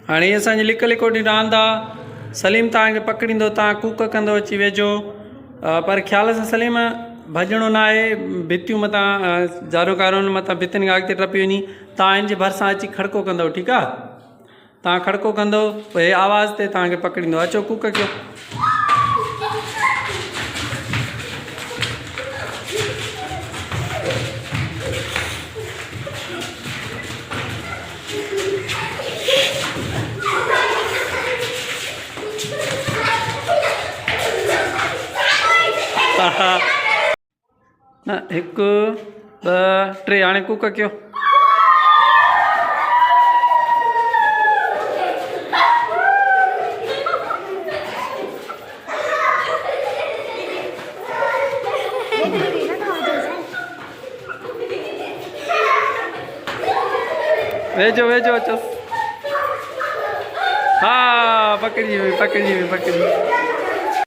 हाँ ये असांजी लिक लिकोटी रांदि आहे। सलीम तव्हांखे पकड़ींदो, तव्हां कूक कंदो अची वेझो, पर ख़्याल सां सलीम भॼणो न आहे। भितियूं मथां जारोकारुनि मथां भितियुनि खां अॻिते टपी वञी तव्हां हिन जे भरिसां अची खड़को कंदव, ठीकु आहे? तव्हां खड़को कंदो पोइ हे आवाज़ ते तव्हांखे पकड़ींदो। अचो कूक कयो। न 1 2 3 हाणे कूक कयो। वेझो वेझो अचो। हाँ पकड़ी हुई।